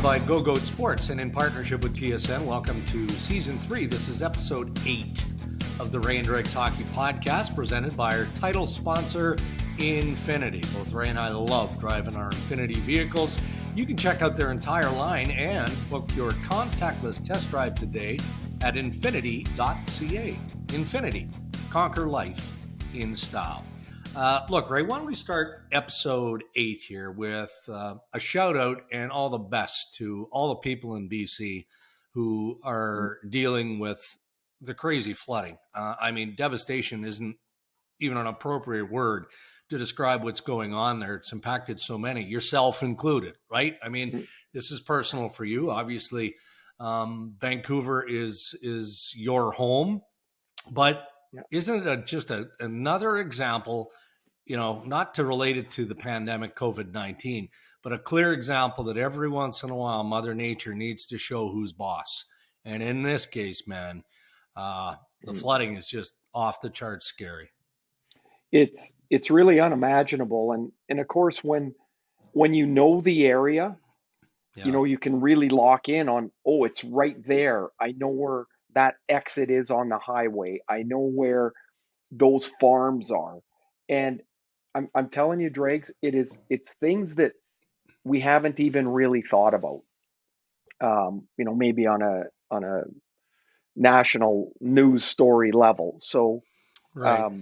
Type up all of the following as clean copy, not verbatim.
by Go Goat Sports and in partnership with TSN. Welcome to Season 3. This is Episode 8 of the Ray and Dregs Hockey Podcast, presented by our title sponsor, Infinity. Both Ray and I love driving our Infinity vehicles. You can check out their entire line and book your contactless test drive today at infinity.ca. Infinity. Conquer life in style. Look, Ray, why don't we start episode 8 here with a shout out and all the best to all the people in BC who are dealing with the crazy flooding. I mean, devastation isn't even an appropriate word to describe what's going on there. It's impacted so many, yourself included, right? I mean, this is personal for you. Obviously, Vancouver is your home, but isn't it just another example, you know, not to relate it to the pandemic COVID-19, but a clear example that every once in a while, Mother Nature needs to show who's boss. And in this case, man, the flooding is just off the charts scary. It's really unimaginable. And of course, when you know the area, you know, you can really lock in on, oh, it's right there. I know where that exit is on the highway. I know where those farms are. And I'm telling you, Dregs, it's things that we haven't even really thought about. You know, maybe on a national news story level. So right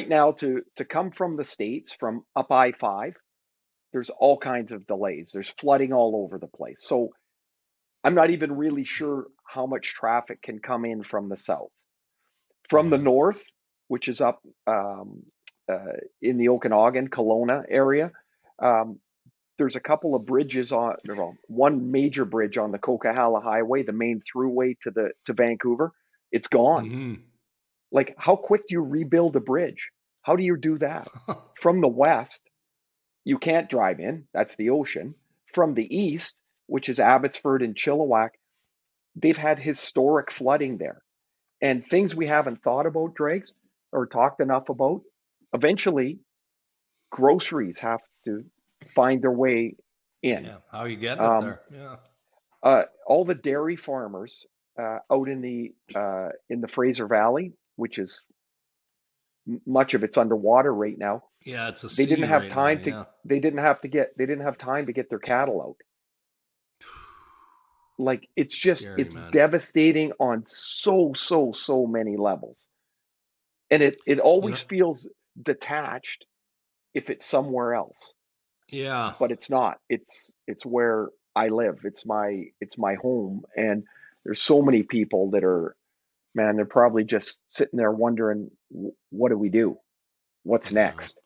now to come from the States, from up I-5, there's all kinds of delays. There's flooding all over the place. So I'm not even really sure how much traffic can come in from the south. From the north, which is up in the Okanagan, Kelowna area, there's a couple of bridges one major bridge on the Coquihalla Highway, the main throughway to Vancouver. It's gone. Mm-hmm. Like, how quick do you rebuild a bridge? How do you do that? From the west, you can't drive in. That's the ocean. From the east, which is Abbotsford and Chilliwack, they've had historic flooding there. And things we haven't thought about, Dregs, or talked enough about, eventually groceries have to find their way in. Yeah, how are you getting it there? Yeah. All the dairy farmers out in the Fraser Valley, which is much of it's underwater right now. Yeah, it's they didn't have time to they didn't have time to get their cattle out. Like, it's just scary, it's man. Devastating on so many levels. And it always feels detached if it's somewhere else. Yeah. But it's not. It's where I live. It's my home. And there's so many people that are, man, they're probably just sitting there wondering, what do we do? What's next?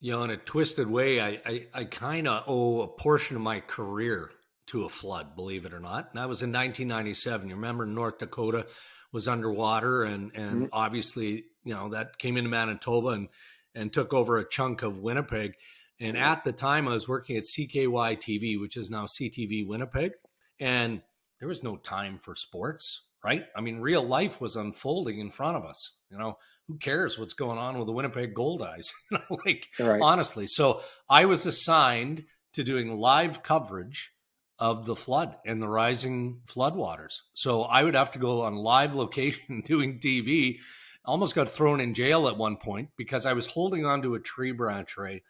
You know, in a twisted way, I kind of owe a portion of my career to a flood, believe it or not. And that was in 1997. You remember North Dakota was underwater and obviously, you know, that came into Manitoba and took over a chunk of Winnipeg. And at the time I was working at CKY TV, which is now CTV Winnipeg. And there was no time for sports, right? I mean, real life was unfolding in front of us. You know, who cares what's going on with the Winnipeg Gold Eyes? You know, like, honestly. So I was assigned to doing live coverage of the flood and the rising floodwaters. So I would have to go on live location doing TV. Almost got thrown in jail at one point because I was holding onto a tree branch, Ray,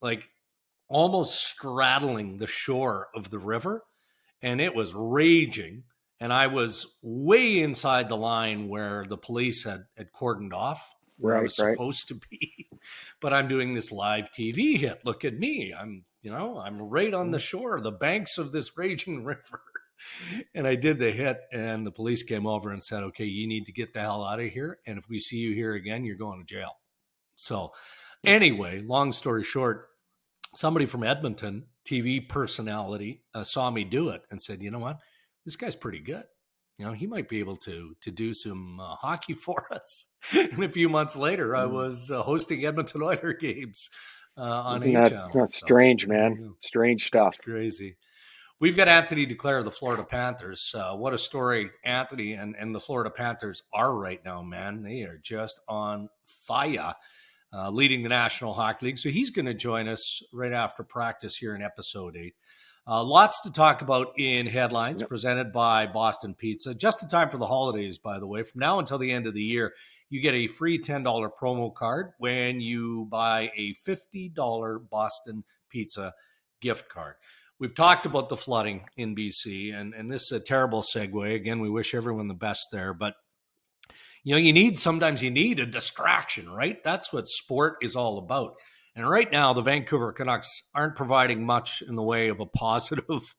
like almost straddling the shore of the river, and it was raging. And I was way inside the line where the police had cordoned off, where I was supposed to be. But I'm doing this live TV hit. Look at me. I'm right on the shore, the banks of this raging river. And I did the hit, and the police came over and said, okay, you need to get the hell out of here. And if we see you here again, you're going to jail. So anyway, long story short, somebody from Edmonton, TV personality, saw me do it and said, you know what? This guy's pretty good. You know, he might be able to do some hockey for us. And a few months later, I was hosting Edmonton Oilers games on A-Channel. That's strange, man. Strange stuff. It's crazy. We've got Anthony Duclair of the Florida Panthers. What a story Anthony and the Florida Panthers are right now, man. They are just on fire. leading the National Hockey League. So he's going to join us right after practice here in episode 8. Lots to talk about in headlines presented by Boston Pizza. Just in time for the holidays, by the way. From now until the end of the year, you get a free $10 promo card when you buy a $50 Boston Pizza gift card. We've talked about the flooding in BC, and this is a terrible segue. Again, we wish everyone the best there, but sometimes you need a distraction, right? That's what sport is all about. And right now, the Vancouver Canucks aren't providing much in the way of a positive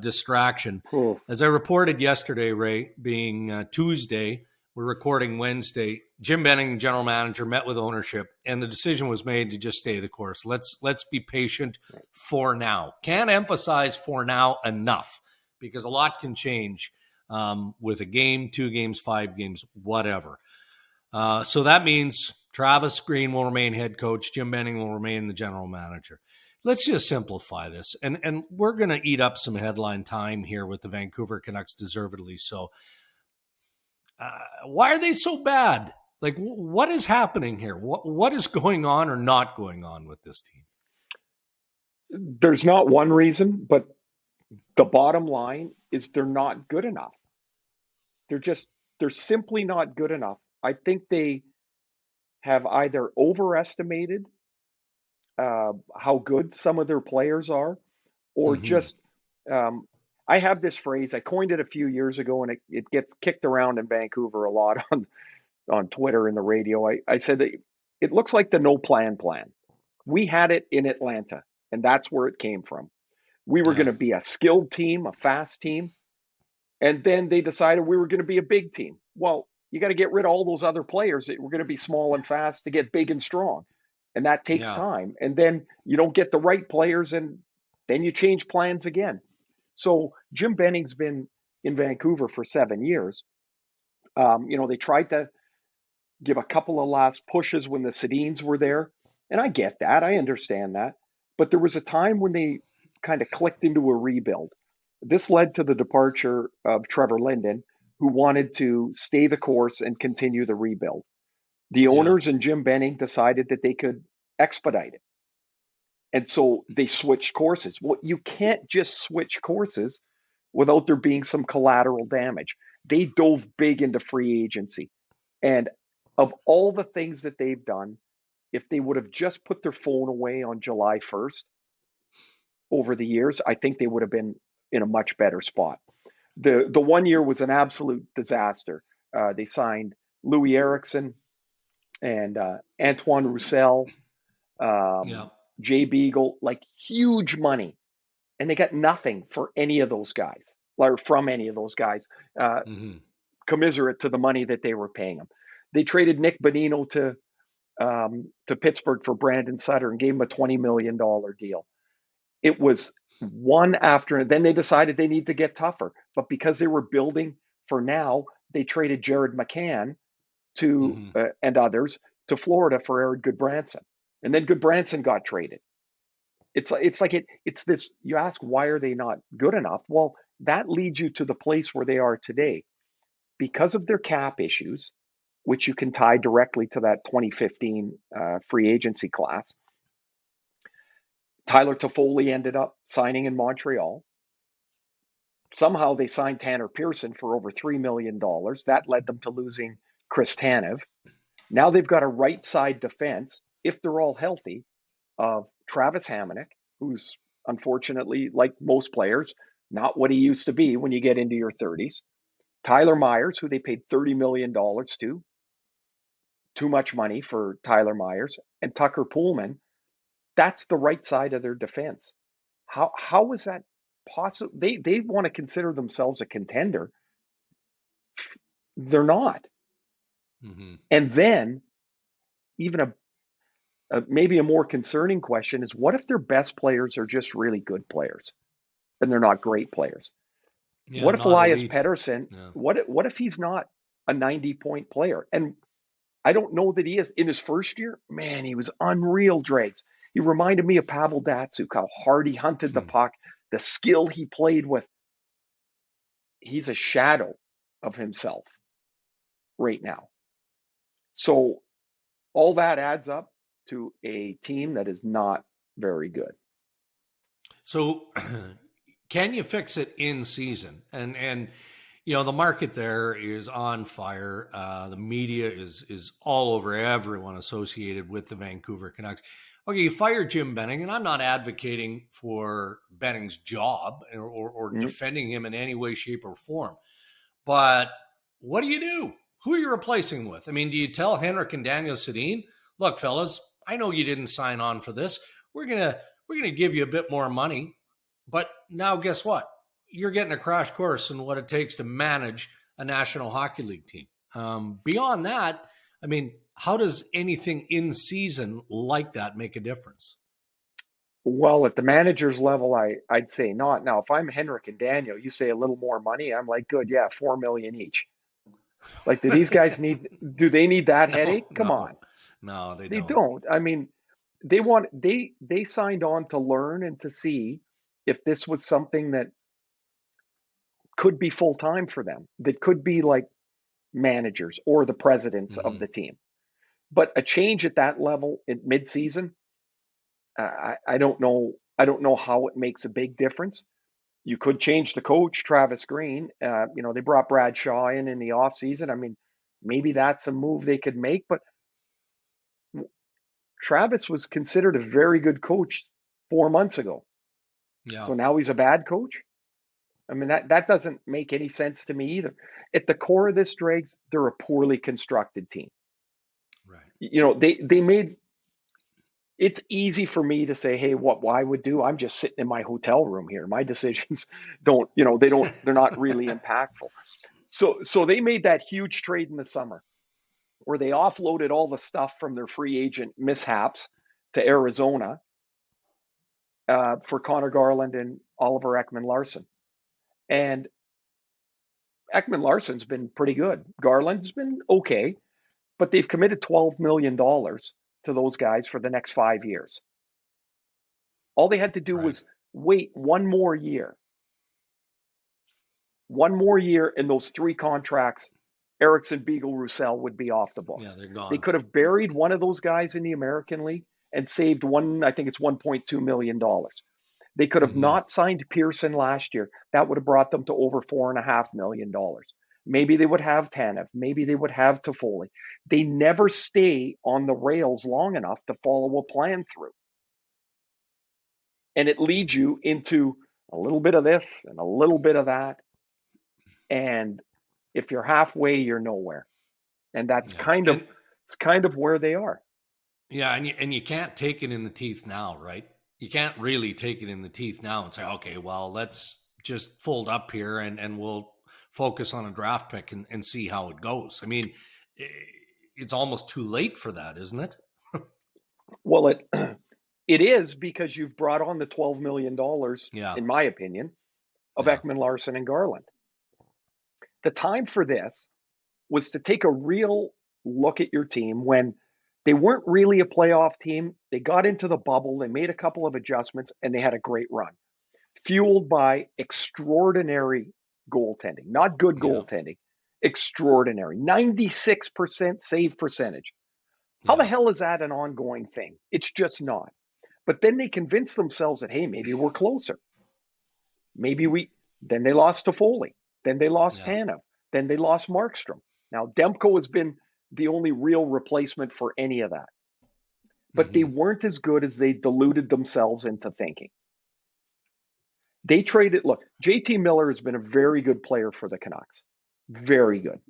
distraction. Cool. As I reported yesterday, Ray, being Tuesday, we're recording Wednesday, Jim Benning, general manager, met with ownership, and the decision was made to just stay the course. Let's be patient for now. Can't emphasize for now enough, because a lot can change with a game, 2 games, 5 games, whatever. So that means Travis Green will remain head coach. Jim Benning will remain the general manager. Let's just simplify this. And we're going to eat up some headline time here with the Vancouver Canucks, deservedly so. Why are they so bad? Like, what is happening here? What is going on or not going on with this team? There's not one reason, but the bottom line is they're not good enough. They're simply not good enough. I think they have either overestimated how good some of their players are, or just I have this phrase, I coined it a few years ago, and it gets kicked around in Vancouver a lot on Twitter and the radio. I said that it looks like the no plan. We had it in Atlanta, and that's where it came from. We were going to be a skilled team, a fast team, and then they decided we were going to be a big team. Well, you got to get rid of all those other players that were going to be small and fast to get big and strong. And that takes time. And then you don't get the right players, and then you change plans again. So Jim Benning's been in Vancouver for 7 years. They tried to give a couple of last pushes when the Sedins were there. And I get that. I understand that. But there was a time when they kind of clicked into a rebuild. This led to the departure of Trevor Linden, who wanted to stay the course and continue the rebuild. The owners and Jim Benning decided that they could expedite it. And so they switched courses. Well, you can't just switch courses without there being some collateral damage. They dove big into free agency. And of all the things that they've done, if they would have just put their phone away on July 1st over the years, I think they would have been in a much better spot. The 1 year was an absolute disaster. They signed Louis Eriksson and Antoine Roussel, Jay Beagle, like huge money. And they got nothing for any of those guys, or from any of those guys, commiserate to the money that they were paying them. They traded Nick Bonino to Pittsburgh for Brandon Sutter and gave him a $20 million deal. It was one after, and then they decided they need to get tougher. But because they were building for now, they traded Jared McCann to and others to Florida for Eric Goodbranson. And then Goodbranson got traded. It's this, you ask, why are they not good enough? Well, that leads you to the place where they are today. Because of their cap issues, which you can tie directly to that 2015 free agency class, Tyler Toffoli ended up signing in Montreal. Somehow they signed Tanner Pearson for over $3 million. That led them to losing Chris Tanev. Now they've got a right side defense, if they're all healthy, of Travis Hamonic, who's unfortunately, like most players, not what he used to be when you get into your 30s. Tyler Myers, who they paid $30 million to. Too much money for Tyler Myers. And Tucker Poolman. That's the right side of their defense. How is that possible? They want to consider themselves a contender. They're not. And then even maybe a more concerning question is, what if their best players are just really good players and they're not great players? What if Elias Pettersson, what if he's not a 90-point player? And I don't know that he is. In his first year, man, he was unreal, Dregs. He reminded me of Pavel Datsyuk, how hard he hunted the puck, the skill he played with. He's a shadow of himself right now. So all that adds up to a team that is not very good. So can you fix it in season? And the market there is on fire. The media is all over everyone associated with the Vancouver Canucks. Okay, you fire Jim Benning, and I'm not advocating for Benning's job or defending him in any way, shape, or form. But what do you do? Who are you replacing him with? I mean, do you tell Henrik and Daniel Sedin, look, fellas, I know you didn't sign on for this. We're gonna give you a bit more money, but now guess what? You're getting a crash course in what it takes to manage a National Hockey League team. Beyond that, I mean, how does anything in season like that make a difference? Well, at the manager's level, I'd say not. Now, if I'm Henrik and Daniel, you say a little more money, I'm like, good, yeah, $4 million each. Like, do these guys do they need that headache? Come on. No, they don't. I mean, they signed on to learn and to see if this was something that could be full time for them, that could be like managers or the presidents of the team. But a change at that level at midseason, I don't know. I don't know how it makes a big difference. You could change the coach, Travis Green. They brought Brad Shaw in the offseason. I mean, maybe that's a move they could make, but Travis was considered a very good coach 4 months ago. Yeah. So now he's a bad coach? I mean, that doesn't make any sense to me either. At the core of this, Dregs, they're a poorly constructed team. Right. They made it's easy for me to say, hey, what I would do, I'm just sitting in my hotel room here. My decisions they're not really impactful. So they made that huge trade in the summer where they offloaded all the stuff from their free agent mishaps to Arizona for Connor Garland and Oliver Ekman-Larsson. And Ekman-Larsson's been pretty good. Garland's been okay, but they've committed $12 million to those guys for the next 5 years. All they had to do was wait one more year. One more year, and those 3 contracts, Eriksson, Beagle, Roussel, would be off the books. Yeah, they're gone. They could have buried one of those guys in the American League and saved I think it's $1.2 million. They could have not signed Pearson last year. That would have brought them to over $4.5 million. Maybe they would have Tanev. Maybe they would have Toffoli. They never stay on the rails long enough to follow a plan through. And it leads you into a little bit of this and a little bit of that. And if you're halfway, you're nowhere. And that's kind of where they are. Yeah, and you can't take it in the teeth now, right? You can't really take it in the teeth now and say, okay, well, let's just fold up here and we'll focus on a draft pick and see how it goes. I mean, it's almost too late for that, isn't it? Well, it is, because you've brought on the $12 million, in my opinion, of Ekman-Larsson and Garland. The time for this was to take a real look at your team when they weren't really a playoff team. They got into the bubble, they made a couple of adjustments, and they had a great run, fueled by extraordinary goaltending. Not good goaltending, extraordinary. 96% save percentage. How the hell is that an ongoing thing? It's just not. But then they convinced themselves that, hey, maybe we're closer. Then they lost Toffoli. Then they lost Tanev. Then they lost Markstrom. Now, Demko has been the only real replacement for any of that. But they weren't as good as they deluded themselves into thinking. They traded, look, JT Miller has been a very good player for the Canucks. Very good.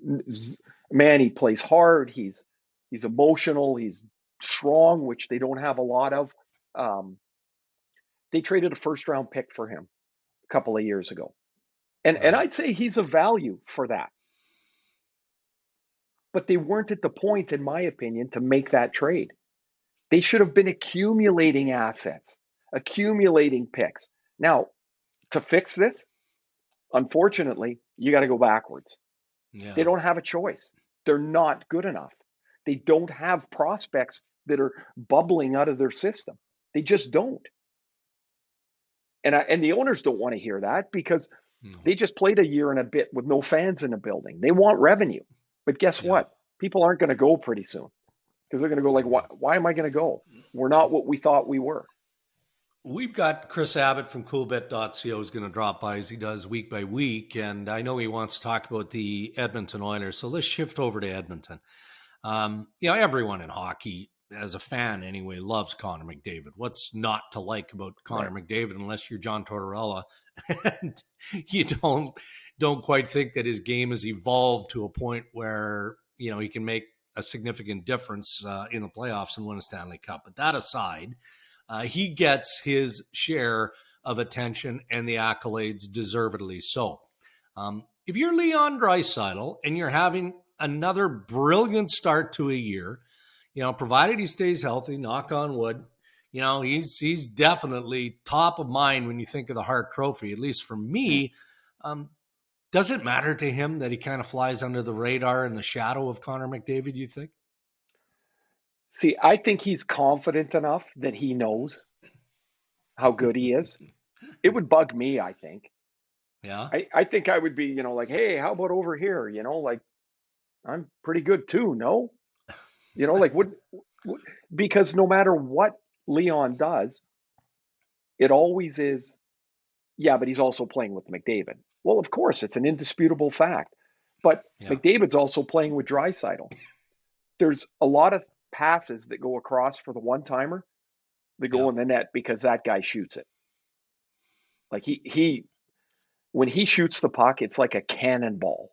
Man, he plays hard. He's emotional. He's strong, which they don't have a lot of. They traded a first-round pick for him a couple of years ago. And I'd say he's a value for that. But they weren't at the point, in my opinion, to make that trade. They should have been accumulating assets, accumulating picks. Now, to fix this, unfortunately, you got to go backwards. Yeah. They don't have a choice. They're not good enough. They don't have prospects that are bubbling out of their system. They just don't. And the owners don't want to hear that, because they just played a year and a bit with no fans in the building. They want revenue. But guess what? People aren't going to go pretty soon, because they're going to go like, why am I going to go? We're not what we thought we were. We've got Chris Abbott from Coolbet.co is going to drop by as he does week by week. And I know he wants to talk about the Edmonton Oilers. So let's shift over to Edmonton. Everyone in hockey, as a fan anyway, loves Connor McDavid. What's not to like about Connor McDavid unless you're John Tortorella and you don't quite think that his game has evolved to a point where, he can make a significant difference in the playoffs and win a Stanley Cup. But that aside, he gets his share of attention and the accolades deservedly so. If you're Leon Draisaitl and you're having another brilliant start to a year, provided he stays healthy, knock on wood, he's definitely top of mind when you think of the Hart Trophy, at least for me. Does it matter to him that he kind of flies under the radar in the shadow of Connor McDavid, you think? See, I think he's confident enough that he knows how good he is. It would bug me, I think. Yeah. I think I would be, like, hey, how about over here? Like, I'm pretty good too, no? What, because no matter what Leon does, it always is, yeah, but he's also playing with McDavid. Well, of course, it's an indisputable fact. But McDavid's also playing with Draisaitl. There's a lot of passes that go across for the one-timer that go in the net because that guy shoots it. Like he when he shoots the puck, it's like a cannonball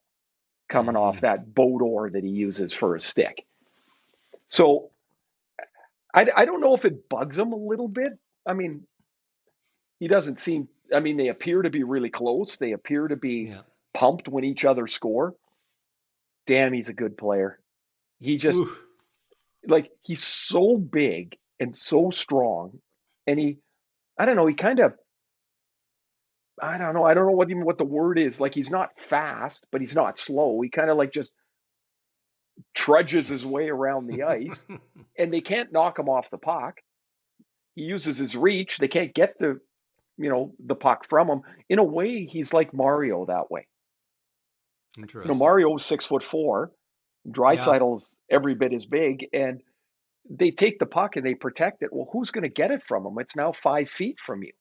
coming off that boat oar that he uses for a stick. So I don't know if it bugs him a little bit. I mean, he doesn't seem, they appear to be really close. They appear to be pumped when each other score. Damn, he's a good player. He just, he's so big and so strong. And he kind of, I don't know what the word is. Like, he's not fast, but he's not slow. He kind of just trudges his way around the ice and they can't knock him off the puck. He uses his reach. They can't get the puck from him. In a way, he's like Mario that way. Interesting. Mario was 6'4". Draisaitl's every bit as big, and they take the puck and they protect it. Well, who's going to get it from him? It's now 5 feet from you.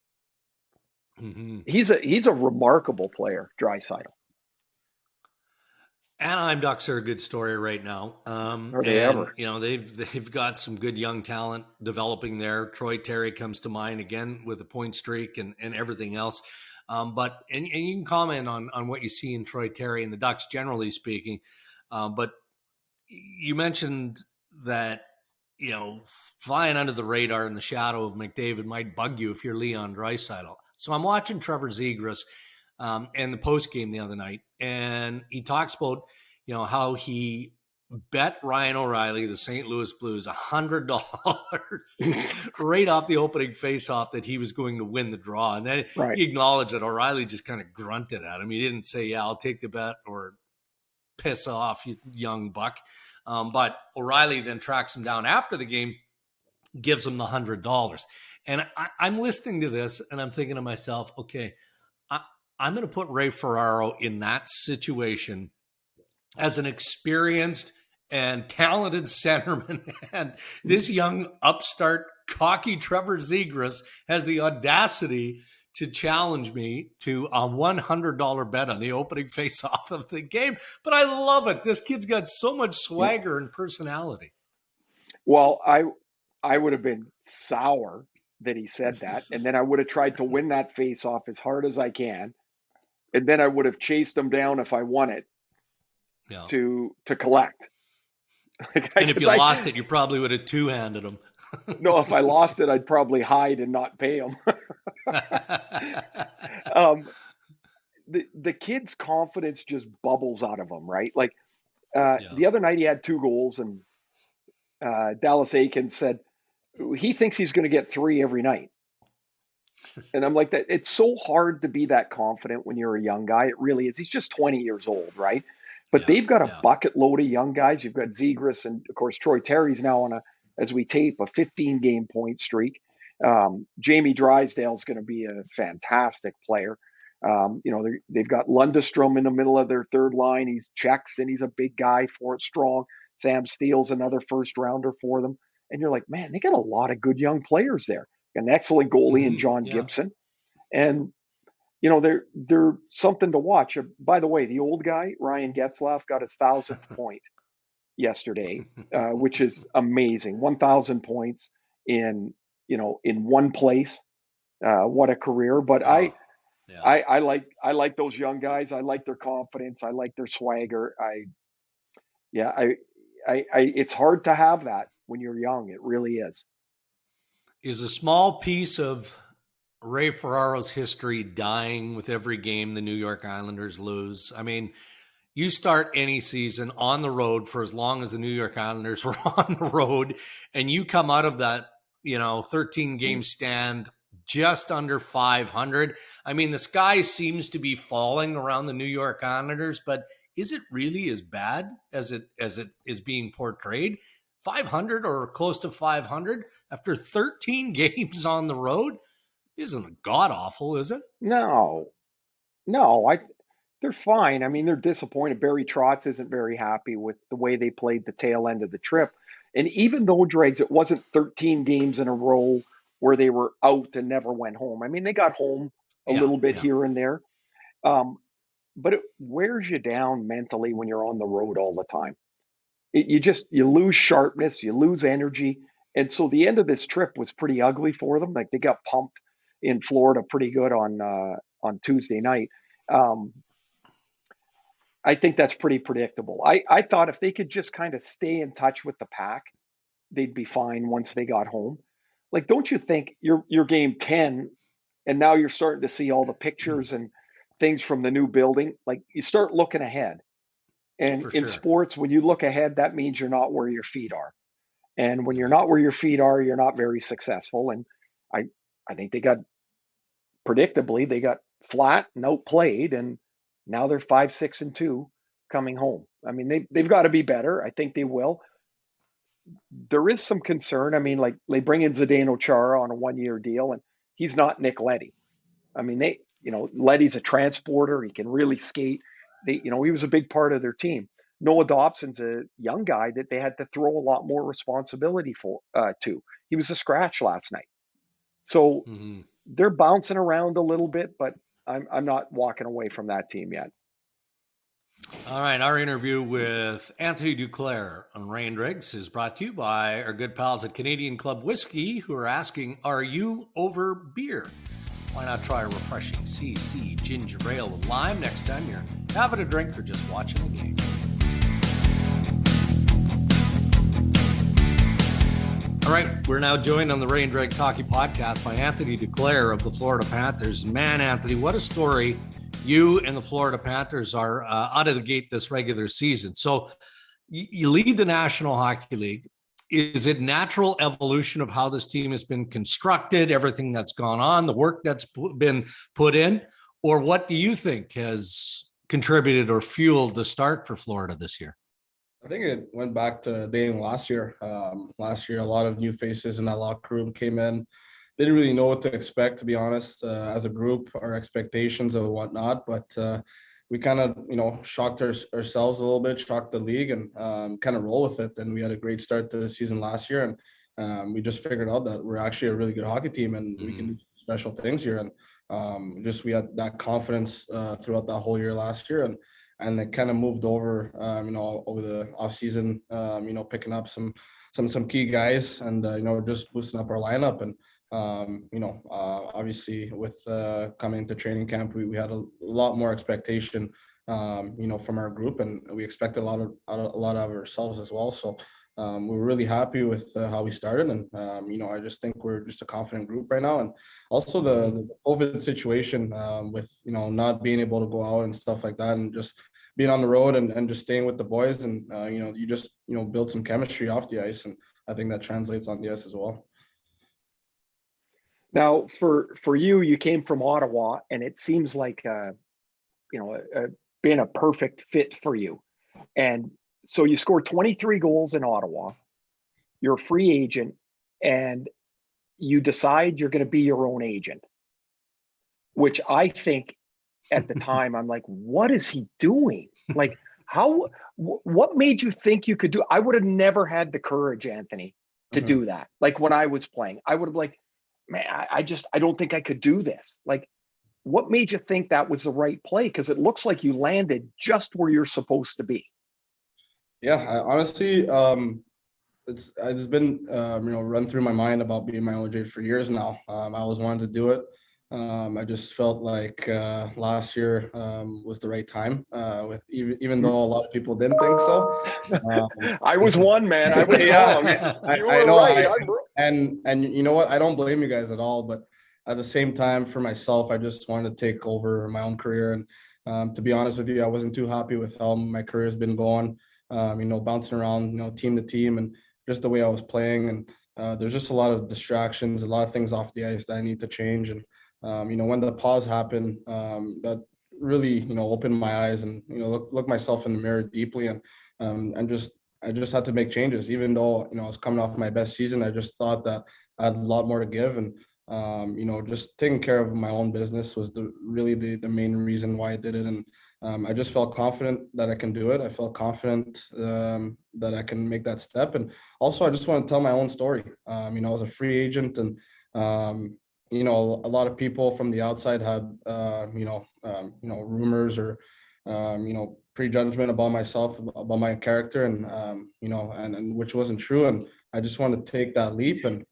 He's a remarkable player, Draisaitl. Anaheim Ducks are a good story right now. Are they ever? They've got some good young talent developing there. Troy Terry comes to mind again with a point streak and everything else. But you can comment on what you see in Troy Terry and the Ducks, generally speaking. But you mentioned that, flying under the radar in the shadow of McDavid might bug you if you're Leon Draisaitl. So I'm watching Trevor Zegras and the post game the other night, and he talks about, how he bet Ryan O'Reilly, the St. Louis Blues, $100 right off the opening faceoff that he was going to win the draw. And then he acknowledged that O'Reilly just kind of grunted at him. He didn't say, yeah, I'll take the bet or piss off, you young buck. But O'Reilly then tracks him down after the game, gives him the $100. And I'm listening to this and I'm thinking to myself, okay, I'm going to put Ray Ferraro in that situation as an experienced and talented centerman. And this young upstart, cocky Trevor Zegras has the audacity to challenge me to a $100 bet on the opening face-off of the game. But I love it. This kid's got so much swagger and personality. Well, I would have been sour that he said that, and then I would have tried to win that face-off as hard as I can, and then I would have chased him down if I won it to collect. And if you lost it, you probably would have two-handed him. No, if I lost it, I'd probably hide and not pay him. The kid's confidence just bubbles out of him, right? Like the other night he had 2 goals, and Dallas Aikens said he thinks he's going to get 3 every night. And I'm like, that. It's so hard to be that confident when you're a young guy. It really is. He's just 20 years old, right? But they've got a bucket load of young guys. You've got Zegras, and of course Troy Terry's now on as we tape, a 15-game point streak. Jamie Drysdale's going to be a fantastic player. They've got Lundestrom in the middle of their third line. He's checks and he's a big guy for it, strong. Sam Steele's another first rounder for them. And you're like, man, they got a lot of good young players there. An excellent goalie in John Yeah. Gibson. And, they're something to watch. By the way, the old guy, Ryan Getzlaf, got his 1,000th point yesterday, which is amazing. 1,000 points in one place. What a career! But Oh, yeah. I like those young guys. I like their confidence. I like their swagger. It's hard to have that when you're young. It really is. Is a small piece of Ray Ferraro's history dying with every game the New York Islanders lose? I mean, you start any season on the road for as long as the New York Islanders were on the road, and you come out of that, 13 game stand just under 500. I mean, the sky seems to be falling around the New York Islanders, but is it really as bad as it is being portrayed? 500 or close to 500 after 13 games on the road isn't god awful, is it? No, they're fine. I mean, they're disappointed. Barry Trotz isn't very happy with the way they played the tail end of the trip. And even though, Dregs, it wasn't 13 games in a row where they were out and never went home. I mean, they got home a little bit here and there. But it wears you down mentally when you're on the road all the time. You lose sharpness, you lose energy. And so the end of this trip was pretty ugly for them. Like, they got pumped in Florida pretty good on Tuesday night. I think that's pretty predictable. I thought if they could just kind of stay in touch with the pack, they'd be fine once they got home. Like, don't you think you're game 10 and now you're starting to see all the pictures and things from the new building? Like, you start looking ahead. And in sports, when you look ahead, that means you're not where your feet are. And when you're not where your feet are, you're not very successful. And I think predictably, they got flat and outplayed, and now they're 5-6-2 coming home. I mean, they've got to be better. I think they will. There is some concern. I mean, like, they bring in Zdeno Chara on a 1-year deal, and he's not Nick Leddy. I mean, Leddy's a transporter. He can really skate. He was a big part of their team. Noah Dobson's a young guy that they had to throw a lot more responsibility to. He was a scratch last night. So they're bouncing around a little bit, but I'm not walking away from that team yet. All right, our interview with Anthony Duclair on Ray and Dregs is brought to you by our good pals at Canadian Club Whiskey, who are asking, are you over beer? Why not try a refreshing CC ginger ale with lime next time you're having a drink or just watching the game? All right, we're now joined on the Ray and Dregs Hockey Podcast by Anthony Duclair of the Florida Panthers. Man, Anthony, what a story you and the Florida Panthers are out of the gate this regular season. So you lead the National Hockey League. Is it natural evolution of how this team has been constructed, everything that's gone on, the work that's been put in? Or what do you think has contributed or fueled the start for Florida this year? I think it went back to dating last year. Last year, a lot of new faces in that locker room came in. They didn't really know what to expect, to be honest, as a group, our expectations and whatnot. But we kind of, shocked ourselves a little bit, shocked the league, and kind of roll with it. And we had a great start to the season last year. And we just figured out that we're actually a really good hockey team and we can do special things here. And we had that confidence throughout that whole year last year. And it kind of moved over, over the offseason, picking up some key guys and, just boosting up our lineup. And, obviously with coming into training camp, we had a lot more expectation, from our group, and we expected a lot of ourselves as well. So we're really happy with how we started. And, I just think we're just a confident group right now. And also the COVID situation with, not being able to go out and stuff like that, and just being on the road and just staying with the boys. And, you just, build some chemistry off the ice. And I think that translates on the ice as well. Now, for you came from Ottawa, and it seems like, been a perfect fit for you. And so you scored 23 goals in Ottawa. You're a free agent, and you decide you're going to be your own agent, which I think at the time, I'm like, what is he doing? Like, what made you think you could do? I would have never had the courage, Anthony, to do that. Like when I was playing, I would have like, man, I don't think I could do this. Like, what made you think that was the right play? Because it looks like you landed just where you're supposed to be. Yeah, honestly, it's been run through my mind about being my own agent for years now. I always wanted to do it. I just felt like last year was the right time. With even though a lot of people didn't think so. I was one, man. I was wrong. You were I know. right. And you know what? I don't blame you guys at all. But at the same time, for myself, I just wanted to take over my own career. And to be honest with you, I wasn't too happy with how my career has been going. Bouncing around, team to team, and just the way I was playing. And there's just a lot of distractions, a lot of things off the ice that I need to change. And when the pause happened, that really, opened my eyes and, look myself in the mirror deeply and I just had to make changes. Even though, I was coming off my best season, I just thought that I had a lot more to give. And, just taking care of my own business was really the main reason why I did it. And I just felt confident that I can do it. I felt confident that I can make that step. And also, I just want to tell my own story. I was a free agent and, a lot of people from the outside had, rumors or, prejudgment about myself, about my character, and and which wasn't true. And I just want to take that leap and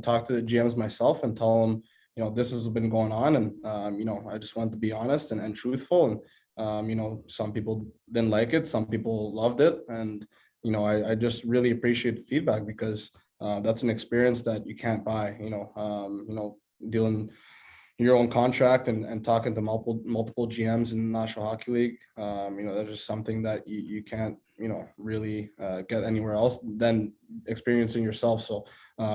talk to the GMs myself and tell them, this has been going on, and I just want to be honest and truthful. And some people didn't like it, some people loved it, and I just really appreciate the feedback because that's an experience that you can't buy. Dealing your own contract and talking to multiple GMs in the National Hockey League, that's just something that you can't, really get anywhere else than experiencing yourself. So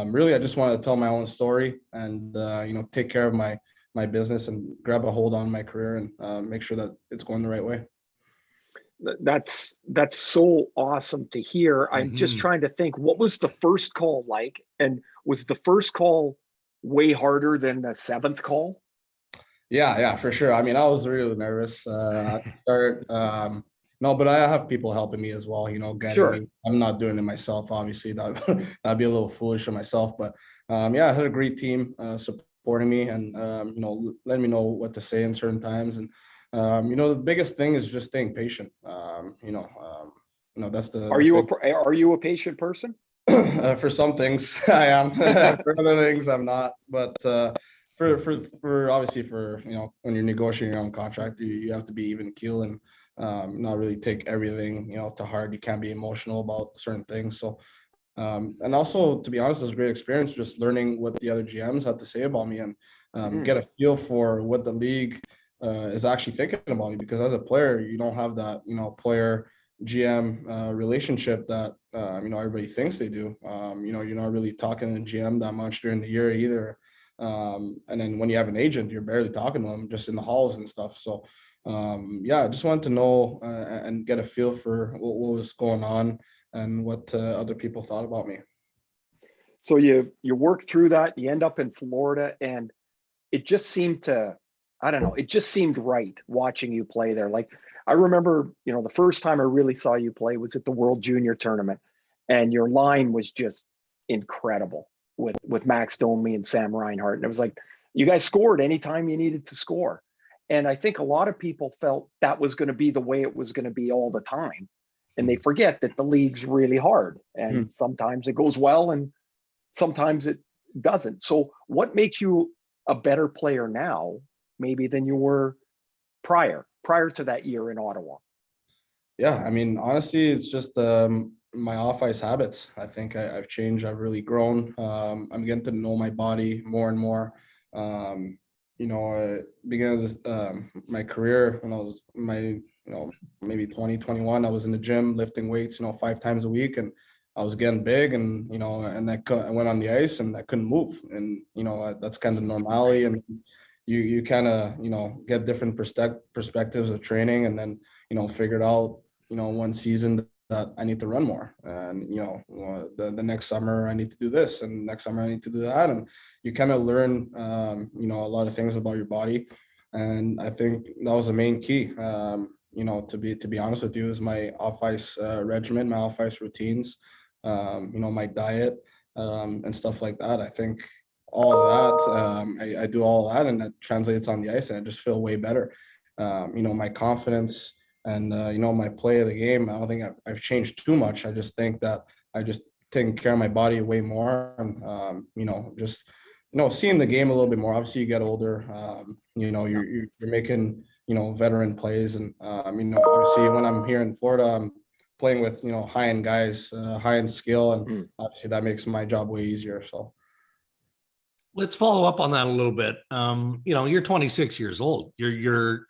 really, I just wanted to tell my own story and, take care of my business and grab a hold on my career and make sure that it's going the right way. That's so awesome to hear. I'm just trying to think, what was the first call like? And was the first call way harder than the seventh call? Yeah, for sure. I mean, I was really nervous at the start. No, but I have people helping me as well, guiding me. I'm not doing it myself, obviously. That'd be a little foolish of myself. But I had a great team supporting me and, letting me know what to say in certain times. And, the biggest thing is just staying patient. That's the Are you a patient person? For some things I am. For other things I'm not. But for obviously for when you're negotiating your own contract, you have to be even keel and not really take everything to heart. You can't be emotional about certain things. So and also, to be honest, it was a great experience just learning what the other GMs had to say about me and get a feel for what the league is actually thinking about me, because as a player you don't have that player GM relationship that everybody thinks they do. You're not really talking to the GM that much during the year either. And then when you have an agent, you're barely talking to them just in the halls and stuff. So I just wanted to know and get a feel for what was going on and what other people thought about me. So you work through that, you end up in Florida, and it just seemed to, I don't know, it just seemed right watching you play there. Like I remember, the first time I really saw you play was at the World Junior Tournament, and your line was just incredible with Max Domi and Sam Reinhart. And it was like, you guys scored anytime you needed to score. And I think a lot of people felt that was going to be the way it was going to be all the time. And they forget that the league's really hard, and sometimes it goes well and sometimes it doesn't. So what makes you a better player now, maybe, than you were prior to that year in Ottawa? Yeah, I mean, honestly, it's just my off-ice habits. I think I've changed. I've really grown. I'm getting to know my body more and more. I began my career when I was maybe 2021. I was in the gym lifting weights, 5 times a week, and I was getting big, and and I went on the ice and I couldn't move, and that's kind of normality, and you kind of get different perspectives of training, and then figured out one season that I need to run more, and the next summer I need to do this, and next summer I need to do that, and you kind of learn a lot of things about your body, and I think that was the main key. to be honest with you, is my off ice regimen, my off ice routines, my diet, and stuff like that. I think all of that, I do all of that, and that translates on the ice, and I just feel way better. My confidence and my play of the game, I don't think I've changed too much. I just think that I just taking care of my body way more, and just seeing the game a little bit more. Obviously, you get older. You're making veteran plays, and obviously when I'm here in Florida, I'm playing with high end guys, high end skill, and obviously that makes my job way easier. So let's follow up on that a little bit. You're 26 years old. You're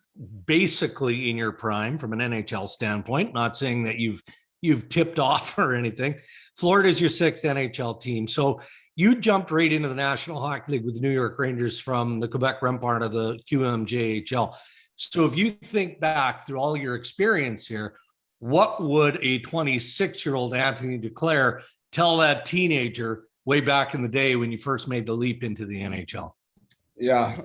basically in your prime from an NHL standpoint. Not saying that you've tipped off or anything. Florida is your sixth NHL team, so you jumped right into the National Hockey League with the New York Rangers from the Quebec Rempart of the QMJHL. So if you think back through all your experience here, what would a 26-year-old Anthony Duclair tell that teenager way back in the day when you first made the leap into the NHL? Yeah,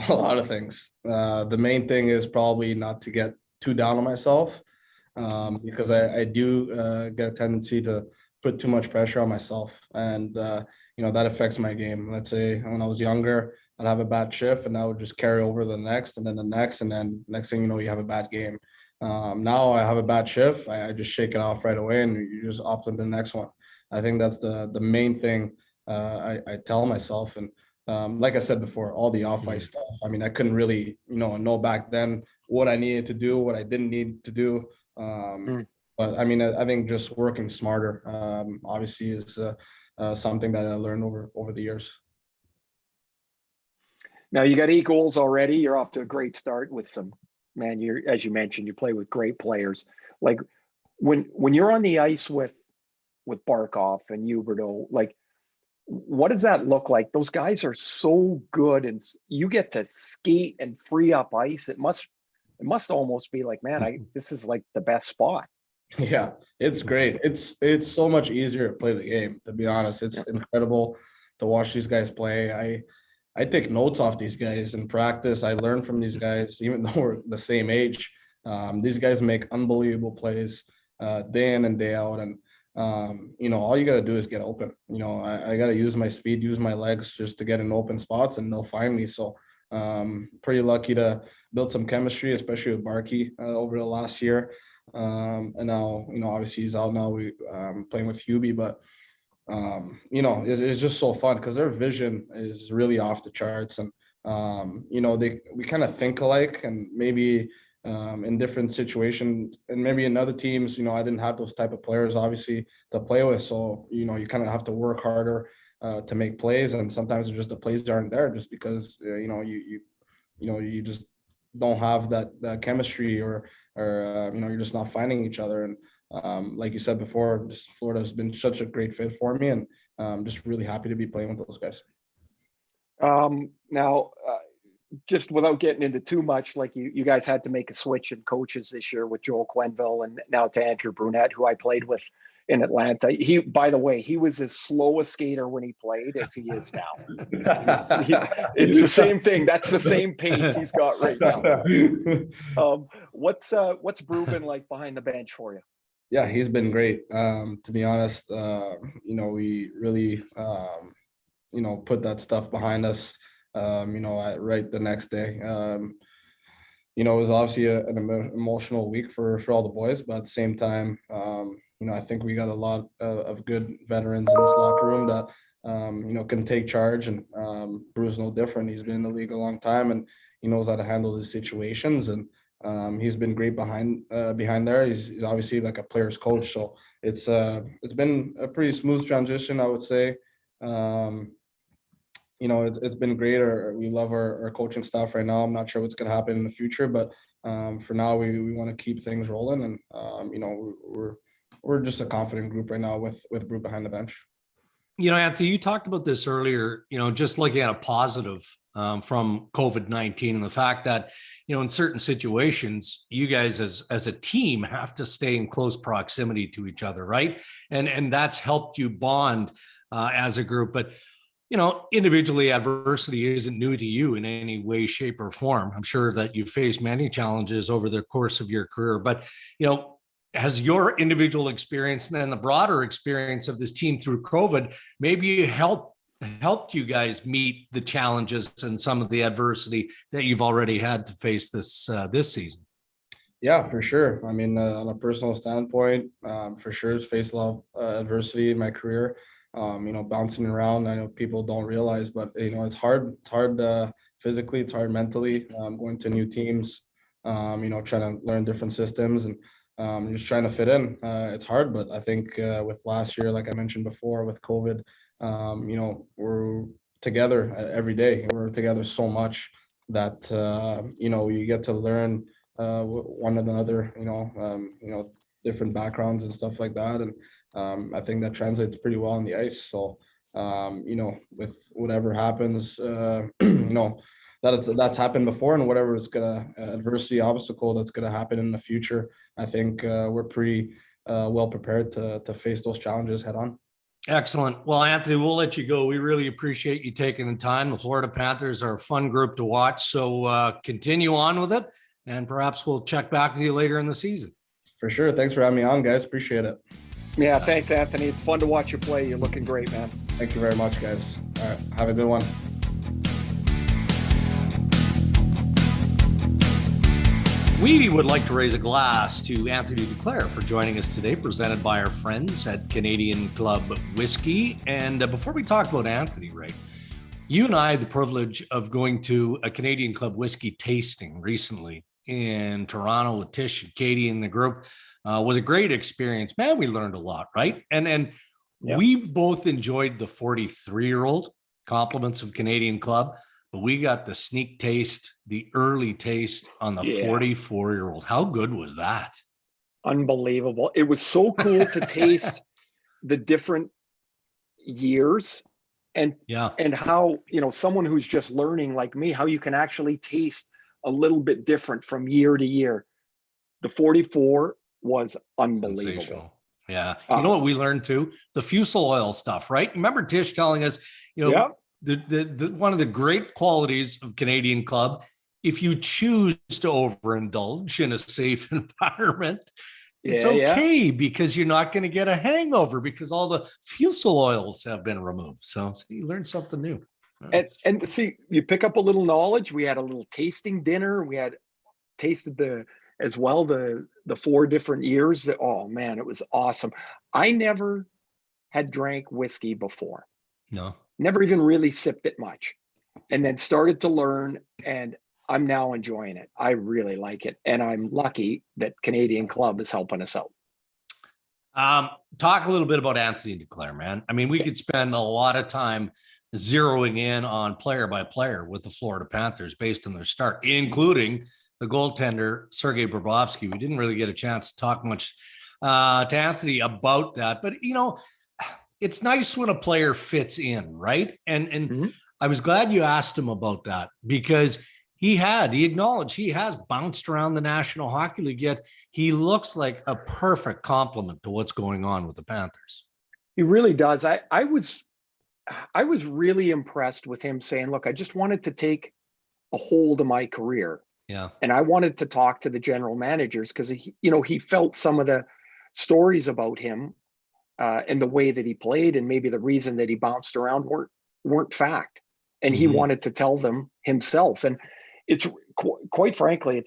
a lot of things. The main thing is probably not to get too down on myself, because I do get a tendency to put too much pressure on myself, and that affects my game. Let's say when I was younger, I'd have a bad shift, and that would just carry over the next, and then the next, and then next thing you know, you have a bad game. Now I have a bad shift, I just shake it off right away, and you just opt into the next one. I think that's the main thing I tell myself. And like I said before, all the off ice stuff. I mean, I couldn't really know back then what I needed to do, what I didn't need to do. But I mean, I think just working smarter, obviously, is something that I learned over the years. Now you got 8 goals already. You're off to a great start with some, man. As you mentioned, you play with great players. Like when you're on the ice with Barkov and Huberdeau, like what does that look like? Those guys are so good, and you get to skate and free up ice. It must almost be like, man, this is like the best spot. Yeah, it's great. It's so much easier to play the game, to be honest. It's incredible to watch these guys play. I take notes off these guys in practice. I learn from these guys, even though we're the same age. These guys make unbelievable plays day in and day out. And, all you got to do is get open. I got to use my speed, use my legs just to get in open spots, and they'll find me. So pretty lucky to build some chemistry, especially with Barkey over the last year. And now, obviously he's out now. We playing with Hubie, but it's just so fun because their vision is really off the charts, and we kind of think alike, and maybe in different situations, and maybe in other teams, I didn't have those type of players obviously to play with, so you kind of have to work harder to make plays, and sometimes it's just the plays aren't there just because you just don't have that chemistry, or you're just not finding each other. And like you said before, just Florida has been such a great fit for me, and just really happy to be playing with those guys. Now, just without getting into too much, like you guys had to make a switch in coaches this year with Joel Quenneville and now to Andrew Brunette, who I played with in Atlanta. By the way, he was as slow a skater when he played as he is now. It's the same thing. That's the same pace he's got right now. What's Brew been like behind the bench for you? Yeah, he's been great. To be honest, we really, put that stuff behind us, right the next day. It was obviously an emotional week for all the boys, but at the same time, I think we got a lot of good veterans in this locker room that, can take charge, and Brew's no different. He's been in the league a long time, and he knows how to handle these situations, and he's been great behind there. He's obviously like a player's coach, so it's been a pretty smooth transition, I would say. It's been great. We love our coaching staff right now. I'm not sure what's going to happen in the future, but for now, we want to keep things rolling, and we're just a confident group right now with Brew behind the bench. Anthony, you talked about this earlier, just looking at a positive from COVID-19 and the fact that, in certain situations, you guys as a team have to stay in close proximity to each other, right? And that's helped you bond as a group. But Individually, adversity isn't new to you in any way, shape, or form. I'm sure that you faced many challenges over the course of your career, but, has your individual experience and then the broader experience of this team through COVID maybe helped you guys meet the challenges and some of the adversity that you've already had to face this season? Yeah, for sure. I mean, on a personal standpoint, for sure, it's faced a lot of adversity in my career. Bouncing around. I know people don't realize, but it's hard. It's hard physically. It's hard mentally. Going to new teams. Trying to learn different systems and just trying to fit in. It's hard, but I think with last year, like I mentioned before, with COVID, we're together every day. We're together so much that you get to learn one another. Different backgrounds and stuff like that, and I think that translates pretty well on the ice. So, with whatever happens, that's happened before, and whatever is gonna adversity obstacle that's gonna happen in the future, I think we're pretty well prepared to face those challenges head on. Excellent. Well, Anthony, we'll let you go. We really appreciate you taking the time. The Florida Panthers are a fun group to watch, so continue on with it, and perhaps we'll check back with you later in the season. For sure. Thanks for having me on, guys. Appreciate it. Yeah, thanks, Anthony. It's fun to watch you play. You're looking great, man. Thank you very much, guys. All right. Have a good one. We would like to raise a glass to Anthony Duclair for joining us today, presented by our friends at Canadian Club Whiskey. And before we talk about Anthony, Ray, you and I had the privilege of going to a Canadian Club Whiskey tasting recently in Toronto with Tish and Katie and the group. Was a great experience. Man, we learned a lot, right? And we've both enjoyed the 43-year-old compliments of Canadian Club, but we got the sneak taste, the early taste on the 44-year-old. How good was that? Unbelievable. It was so cool to taste the different years and how, someone who's just learning like me, how you can actually taste a little bit different from year to year. The 44 was unbelievable. Yeah. You know what we learned too? The fusel oil stuff, right? Remember Tish telling us, the one of the great qualities of Canadian Club, if you choose to overindulge in a safe environment, it's okay because you're not going to get a hangover because all the fusel oils have been removed. So you learned something new. And see, you pick up a little knowledge. We had a little tasting dinner. We had tasted the 4 different years. Oh man, it was awesome. I never had drank whiskey before. No, never even really sipped it much, and then started to learn, and I'm now enjoying it. I really like it, and I'm lucky that Canadian Club is helping us out. Talk a little bit about Anthony Duclair, man. I mean, we could spend a lot of time zeroing in on player by player with the Florida Panthers based on their start, including the goaltender, Sergei Bobrovsky. We didn't really get a chance to talk much to Anthony about that, but it's nice when a player fits in, right? And I was glad you asked him about that because he acknowledged he has bounced around the National Hockey League, yet he looks like a perfect complement to what's going on with the Panthers. He really does. I was really impressed with him saying, look, I just wanted to take a hold of my career. Yeah. And I wanted to talk to the general managers because he felt some of the stories about him and the way that he played and maybe the reason that he bounced around weren't fact. And he wanted to tell them himself. And it's quite frankly,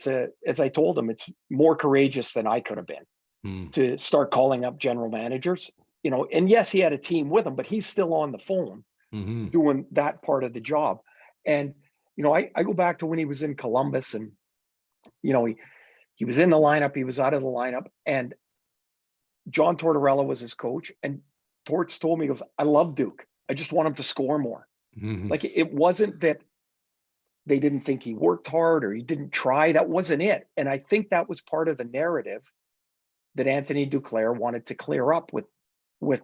as I told him, it's more courageous than I could have been to start calling up general managers, and yes, he had a team with him, but he's still on the phone doing that part of the job. And, I go back to when he was in Columbus and, he was in the lineup, he was out of the lineup, and John Tortorella was his coach. And Torts told me, he goes, I love Duke. I just want him to score more. Like it wasn't that they didn't think he worked hard or he didn't try. That wasn't it. And I think that was part of the narrative that Anthony Duclair wanted to clear up with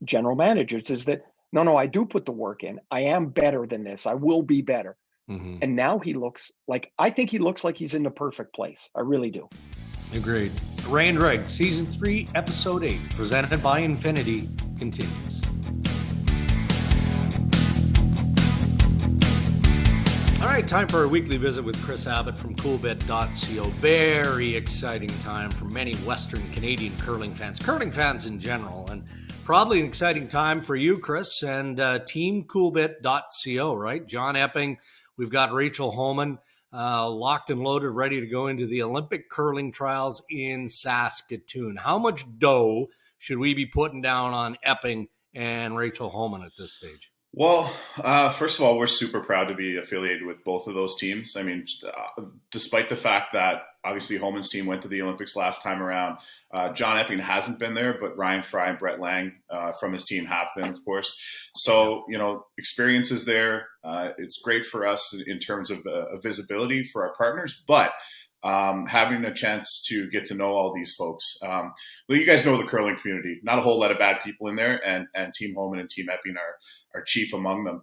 general managers is that, no, I do put the work in. I am better than this. I will be better. And now I think he looks like he's in the perfect place. I really do. Agreed. Ray and Dregs, Season 3, Episode 8, presented by Infinity, continues. All right, time for our weekly visit with Chris Abbott from Coolbet.co. Very exciting time for many Western Canadian curling fans in general, and probably an exciting time for you, Chris, and Team Coolbet.co, right? John Epping, we've got Rachel Homan locked and loaded, ready to go into the Olympic curling trials in Saskatoon. How much dough should we be putting down on Epping and Rachel Homan at this stage? Well, first of all, we're super proud to be affiliated with both of those teams. I mean, despite the fact that obviously Homan's team went to the Olympics last time around, John Epping hasn't been there, but Ryan Fry and Brett Lang from his team have been, of course. So, experience is there. It's great for us in terms of visibility for our partners, but having a chance to get to know all these folks. Well, you guys know the curling community. Not a whole lot of bad people in there, and Team Homan and Team Epping are chief among them.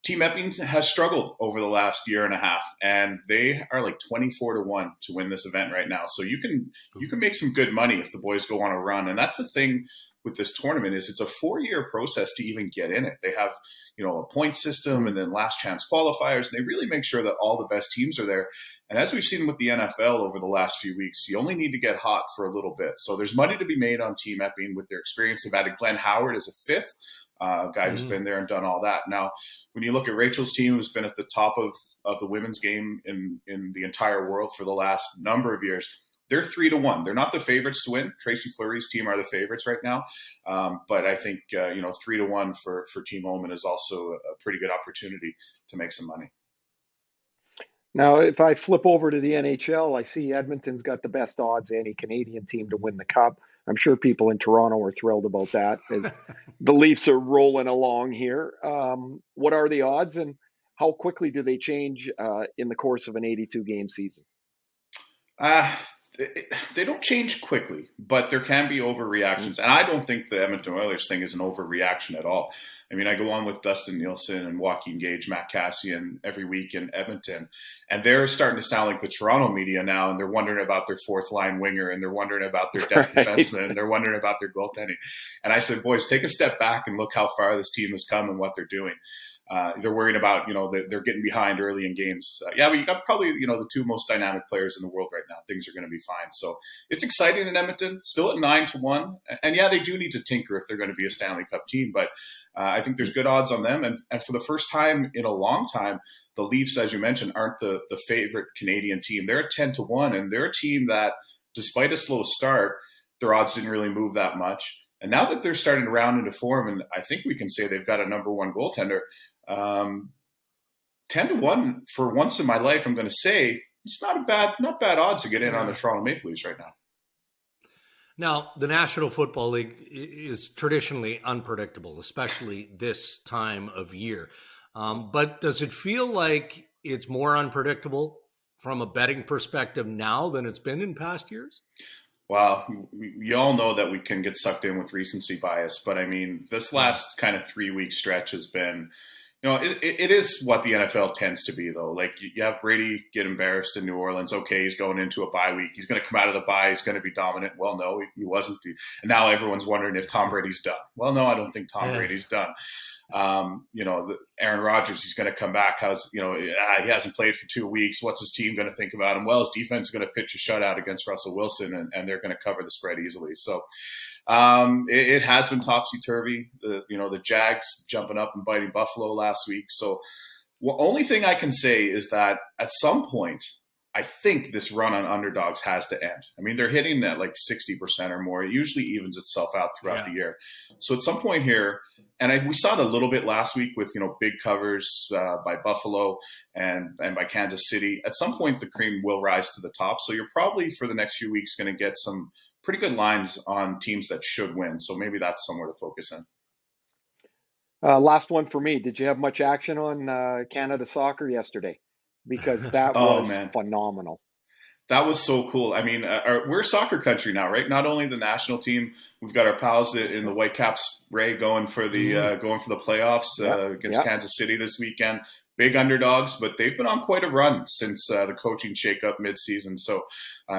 Team Epping has struggled over the last year and a half, and they are like 24-1 to win this event right now. So you can make some good money if the boys go on a run, and that's the thing with this tournament is it's a 4-year process to even get in it. They have, a point system and then last chance qualifiers, and they really make sure that all the best teams are there. And as we've seen with the NFL over the last few weeks, you only need to get hot for a little bit. So there's money to be made on Team Epping with their experience. They've added Glenn Howard as a fifth guy who's been there and done all that. Now, when you look at Rachel's team, who's been at the top of the women's game in the entire world for the last number of years, they're 3-1. They're not the favorites to win. Tracy Fleury's team are the favorites right now. But I think, 3-1 for Team Homan is also a pretty good opportunity to make some money. Now, if I flip over to the NHL, I see Edmonton's got the best odds any Canadian team to win the Cup. I'm sure people in Toronto are thrilled about that as the Leafs are rolling along here. What are the odds, and how quickly do they change in the course of an 82-game season? They don't change quickly, but there can be overreactions. And I don't think the Edmonton Oilers thing is an overreaction at all. I mean, I go on with Dustin Nielsen and Joaquin Gage, Matt Cassian every week in Edmonton, and they're starting to sound like the Toronto media now, and they're wondering about their fourth line winger, and they're wondering about their depth defenseman, and they're wondering about their goaltending. And I said, boys, take a step back and look how far this team has come and what they're doing. They're worrying about, they're getting behind early in games. But you got probably, the two most dynamic players in the world right now. Things are going to be fine. So it's exciting in Edmonton, still at 9-1. And they do need to tinker if they're going to be a Stanley Cup team. But I think there's good odds on them. And for the first time in a long time, the Leafs, as you mentioned, aren't the favorite Canadian team. They're at 10-1, and they're a team that, despite a slow start, their odds didn't really move that much. And now that they're starting to round into form, and I think we can say they've got a number one goaltender, 10-1 for once in my life, I'm going to say it's not bad odds to get in on the Toronto Maple Leafs right now. Now, the National Football League is traditionally unpredictable, especially this time of year. But does it feel like it's more unpredictable from a betting perspective now than it's been in past years? Well, you all know that we can get sucked in with recency bias, but I mean, this last kind of 3-week stretch has been, it is what the NFL tends to be, though. Like, you have Brady get embarrassed in New Orleans. Okay, he's going into a bye week. He's going to come out of the bye. He's going to be dominant. Well, no, he wasn't. And now everyone's wondering if Tom Brady's done. Well, no, I don't think Tom Brady's done. Aaron Rodgers, he's going to come back. He hasn't played for 2 weeks. What's his team going to think about him? Well, his defense is going to pitch a shutout against Russell Wilson, and they're going to cover the spread easily. So it has been topsy-turvy. The Jags jumping up and biting Buffalo last week. So the only thing I can say is that at some point, I think this run on underdogs has to end. I mean, they're hitting that like 60% or more. It usually evens itself out throughout the year. So at some point here, and we saw it a little bit last week with, big covers by Buffalo and by Kansas City. At some point, the cream will rise to the top. So you're probably for the next few weeks going to get some pretty good lines on teams that should win. So maybe that's somewhere to focus in. Last one for me. Did you have much action on Canada soccer yesterday? Because that was phenomenal. That was so cool. I mean, we're a soccer country now, right? Not only the national team, we've got our pals in the Whitecaps, Ray, going for the playoffs against Kansas City this weekend. Big underdogs, but they've been on quite a run since the coaching shakeup midseason. So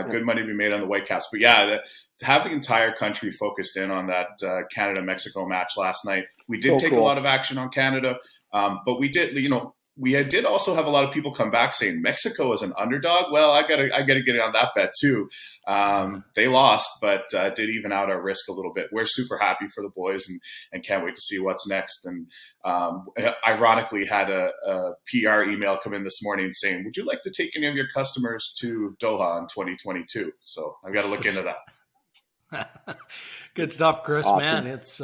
good money to be made on the Whitecaps. But to have the entire country focused in on that Canada-Mexico match last night. We did take a lot of action on Canada, but we did, we did also have a lot of people come back saying Mexico is an underdog. Well, I gotta get on that bet too. They lost, but did even out our risk a little bit. We're super happy for the boys and can't wait to see what's next. And ironically, had a PR email come in this morning saying, "Would you like to take any of your customers to Doha in 2022?" So I've got to look into that. Good stuff, Kris. Awesome. Man, it's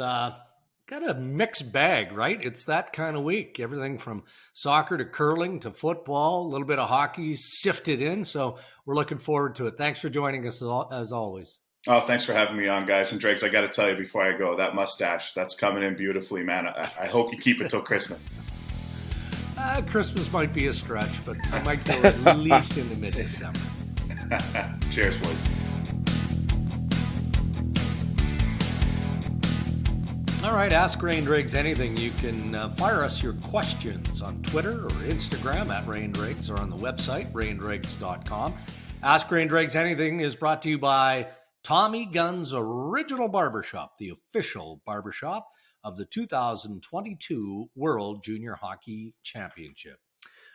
got a mixed bag, right? It's that kind of week. Everything from soccer to curling to football, a little bit of hockey sifted in. So we're looking forward to it. Thanks for joining us as always. Oh, thanks for having me on, guys. And Dregs, I got to tell you before I go, that mustache, that's coming in beautifully, man. I hope you keep it till Christmas. Christmas might be a stretch, but I might go at least into mid-December. Cheers, boys. All right, ask Ray and Dregs anything. You can fire us your questions on Twitter or Instagram at Ray and Dregs or on the website, rayanddregs.com. Ask Ray and Dregs anything is brought to you by Tommy Gunn's Original Barbershop, the official barbershop of the 2022 World Junior Hockey Championship.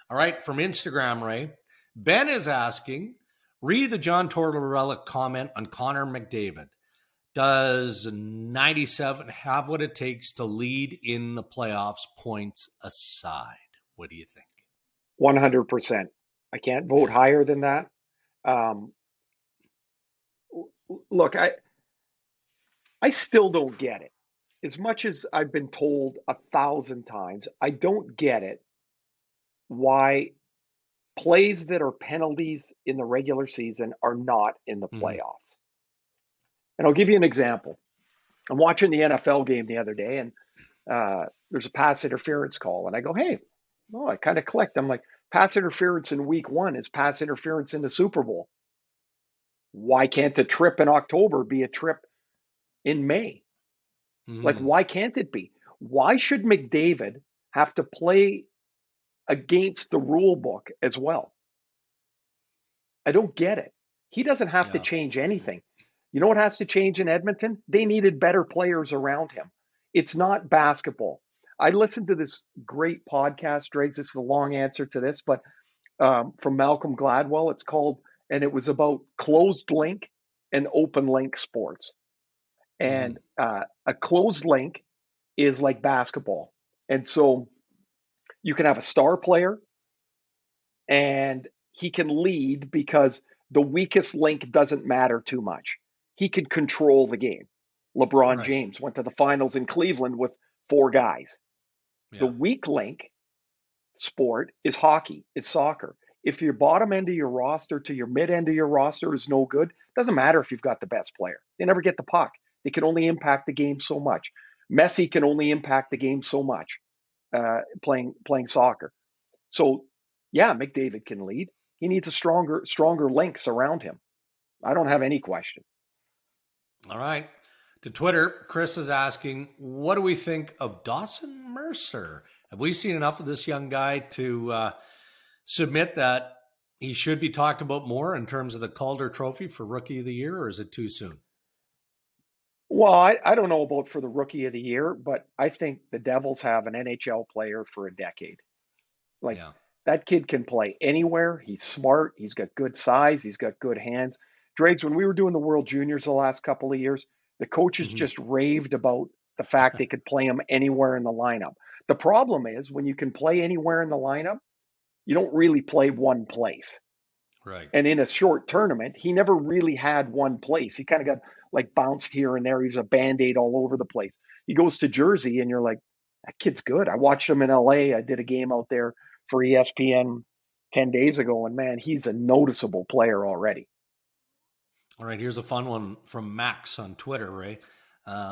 All right, from Instagram, Ray, Ben is asking, read the John Tortorella comment on Connor McDavid. Does 97 have what it takes to lead in the playoffs, points aside? What do you think? 100%. I can't vote higher than that. Look, I still don't get it. As much as I've been told 1,000 times, I don't get it why plays that are penalties in the regular season are not in the playoffs. And I'll give you an example. I'm watching the NFL game the other day, and there's a pass interference call. And I go, hey, I kind of clicked. I'm like, pass interference in week 1 is pass interference in the Super Bowl. Why can't a trip in October be a trip in May? Like, why can't it be? Why should McDavid have to play against the rule book as well? I don't get it. He doesn't have to change anything. You know what has to change in Edmonton? They needed better players around him. It's not basketball. I listened to this great podcast, Dregs. It's the long answer to this, but from Malcolm Gladwell, it's called, and it was about closed link and open link sports. And a closed link is like basketball. And so you can have a star player and he can lead because the weakest link doesn't matter too much. He can control the game. LeBron James went to the finals in Cleveland with 4 guys. The weak link sport is hockey. It's soccer. If your bottom end of your roster to your mid end of your roster is no good, doesn't matter if you've got the best player. They never get the puck. They can only impact the game so much. Messi can only impact the game so much playing soccer. So, yeah, McDavid can lead. He needs a stronger links around him. I don't have any question. All right. To Twitter, Chris is asking, what do we think of Dawson Mercer? Have we seen enough of this young guy to submit that he should be talked about more in terms of the Calder Trophy for Rookie of the Year, or is it too soon? Well, I don't know about for the Rookie of the Year, but I think the Devils have an NHL player for a decade. That kid can play anywhere. He's smart. He's got good size. He's got good hands. Dregs, when we were doing the World Juniors the last couple of years, the coaches just raved about the fact they could play him anywhere in the lineup. The problem is when you can play anywhere in the lineup, you don't really play one place. Right. And in a short tournament, he never really had one place. He kind of got like bounced here and there. He's a Band-Aid all over the place. He goes to Jersey and you're like, that kid's good. I watched him in LA. I did a game out there for ESPN 10 days ago, and man, he's a noticeable player already. All right, here's a fun one from Max on Twitter, Ray.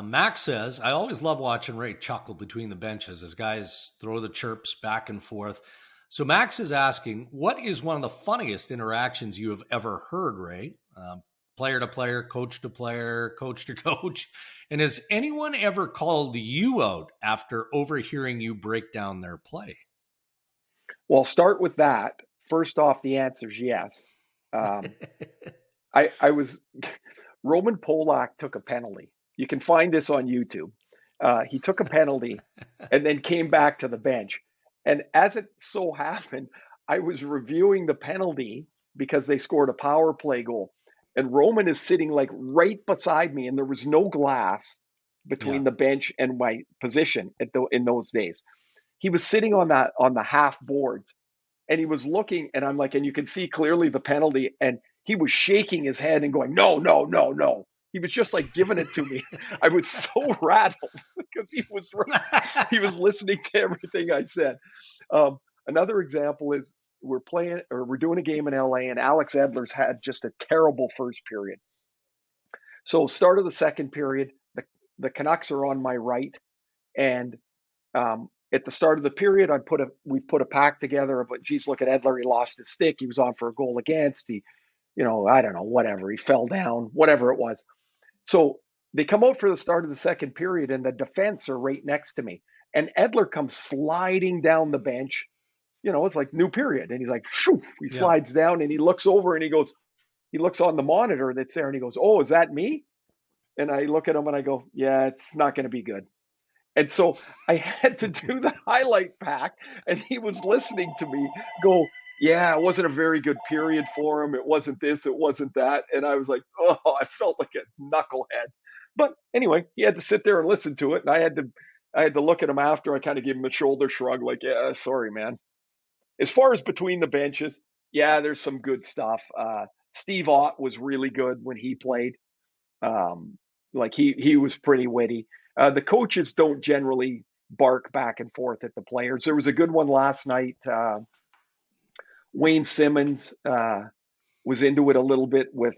Max says, I always love watching Ray chuckle between the benches as guys throw the chirps back and forth. So Max is asking, what is one of the funniest interactions you have ever heard, Ray? Player to player, coach to player, coach to coach. And has anyone ever called you out after overhearing you break down their play? Well, start with that. First off, the answer is yes. Roman Polak took a penalty. You can find this on YouTube. He took a penalty and then came back to the bench. And as it so happened, I was reviewing the penalty because they scored a power play goal. And Roman is sitting like right beside me, and there was no glass Yeah. between the bench and my position in those days. He was sitting on the half boards, and he was looking, and I'm like, and you can see clearly the penalty, and he was shaking his head and going, no, no, no, no. He was just like giving it to me. I was so rattled because he was listening to everything I said. Another example is we're doing a game in LA, and Alex Edler's had just a terrible first period. So start of the second period, the Canucks are on my right, and at the start of the period, we put a pack together. But geez, look at Edler. He lost his stick. He was on for a goal against. I don't know, whatever. He fell down, whatever it was. So they come out for the start of the second period, and the defense are right next to me. And Edler comes sliding down the bench. It's like new period. And he's like, shoo, he slides down, and he looks over, and he looks on the monitor that's there, and he goes, oh, is that me? And I look at him and I go, yeah, it's not going to be good. And so I had to do the highlight pack, and he was listening to me go, yeah, it wasn't a very good period for him. It wasn't this, it wasn't that. And I was like, oh, I felt like a knucklehead. But anyway, he had to sit there and listen to it. And I had to look at him after. I kind of gave him a shoulder shrug, like, yeah, sorry, man. As far as between the benches, yeah, there's some good stuff. Steve Ott was really good when he played. Like he was pretty witty. The coaches don't generally bark back and forth at the players. There was a good one last night. Wayne Simmons was into it a little bit with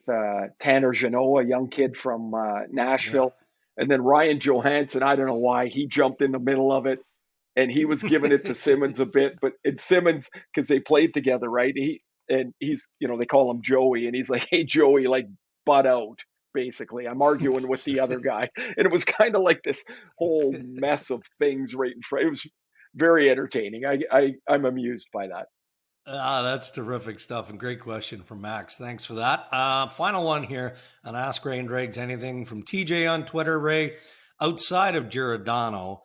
Tanner Jeannot, a young kid from Nashville. Yeah. And then Ryan Johansson, I don't know why, he jumped in the middle of it, and he was giving it to Simmons a bit. But it's Simmons, because they played together, right? He's, they call him Joey, and he's like, hey, Joey, like, butt out. Basically, I'm arguing with the other guy, and it was kind of like this whole mess of things right in front. It was very entertaining. I'm amused by that. That's terrific stuff, and great question from Max. Thanks for that. Final one here on Ask Ray and Dregs. Anything from TJ on Twitter, Ray, outside of Giordano.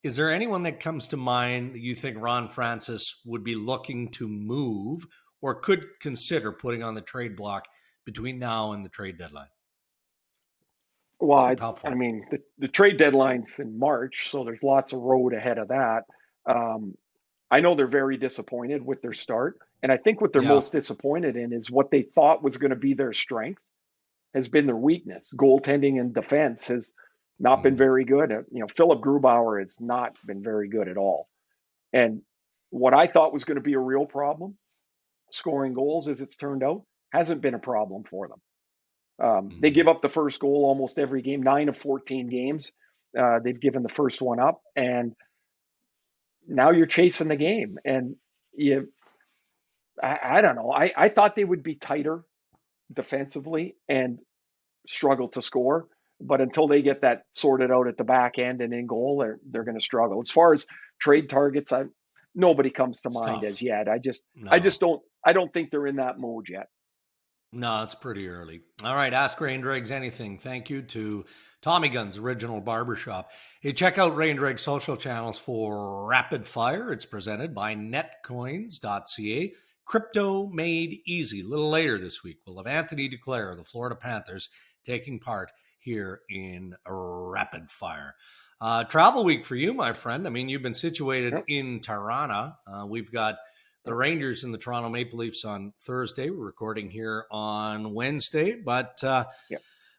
Is there anyone that comes to mind that you think Ron Francis would be looking to move or could consider putting on the trade block between now and the trade deadline? Well, I mean, the trade deadline's in March, so there's lots of road ahead of that. I know they're very disappointed with their start, and I think what they're most disappointed in is what they thought was going to be their strength has been their weakness. Goaltending and defense has not been very good. Philip Grubauer has not been very good at all. And what I thought was going to be a real problem, scoring goals, as it's turned out, hasn't been a problem for them. They give up the first goal almost every game, 9 of 14 games. They've given the first one up, and now you're chasing the game. And I don't know. I thought they would be tighter defensively and struggle to score, but until they get that sorted out at the back end and in goal, they're going to struggle. As far as trade targets, nobody comes to mind as yet. I don't think they're in that mode yet. No, it's pretty early. All right, Ask Ray and Dregs anything. Thank you to Tommy Gunn's Original Barbershop. Hey, check out Ray and Dregs' social channels for Rapid Fire. It's presented by netcoins.ca. Crypto made easy. A little later this week, we'll have Anthony Duclair of the Florida Panthers taking part here in Rapid Fire. Travel week for you, my friend. I mean, you've been situated in Tirana. We've got the Rangers and the Toronto Maple Leafs on Thursday. We're recording here on Wednesday. But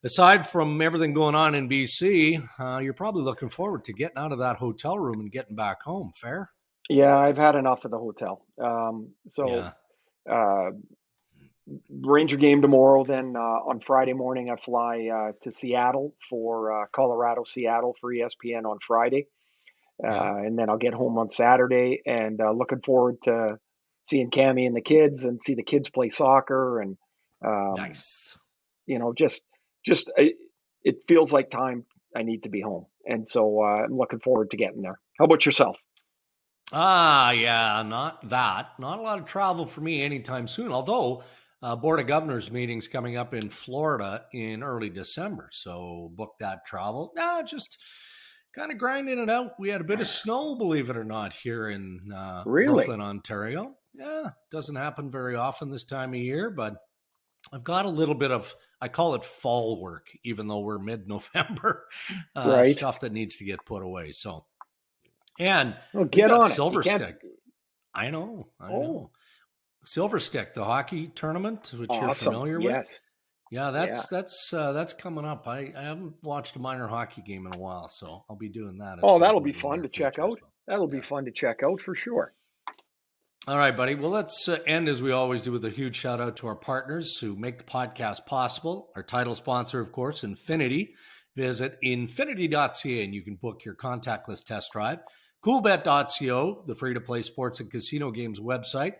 aside from everything going on in BC, you're probably looking forward to getting out of that hotel room and getting back home. Fair? Yeah, I've had enough of the hotel. Ranger game tomorrow. Then on Friday morning, I fly to Seattle for Colorado-Seattle for ESPN on Friday. And then I'll get home on Saturday, and looking forward to seeing Cammie and the kids and see the kids play soccer. And, nice. It feels like time I need to be home. And so I'm looking forward to getting there. How about yourself? Not a lot of travel for me anytime soon, although Board of Governors meeting's coming up in Florida in early December. So book that travel. Just kind of grinding it out. We had a bit of snow, believe it or not, here in Really? Brooklyn, Ontario. Yeah, doesn't happen very often this time of year, but I've got a little bit of, I call it fall work, even though we're mid-November, Right. stuff that needs to get put away. So, and Well, we've get got on it. Silver You can't- Stick. I know. Oh. Silver Stick, the hockey tournament, which you're Awesome. familiar with. Yes. Yeah, that's coming up. I haven't watched a minor hockey game in a while, so I'll be doing that. Oh, that'll be fun to check out. That'll be fun to check out for sure. All right, buddy. Well, let's end as we always do with a huge shout out to our partners who make the podcast possible. Our title sponsor, of course, Infinity. Visit infinity.ca and you can book your contactless test drive. Coolbet.co, the free-to-play sports and casino games website,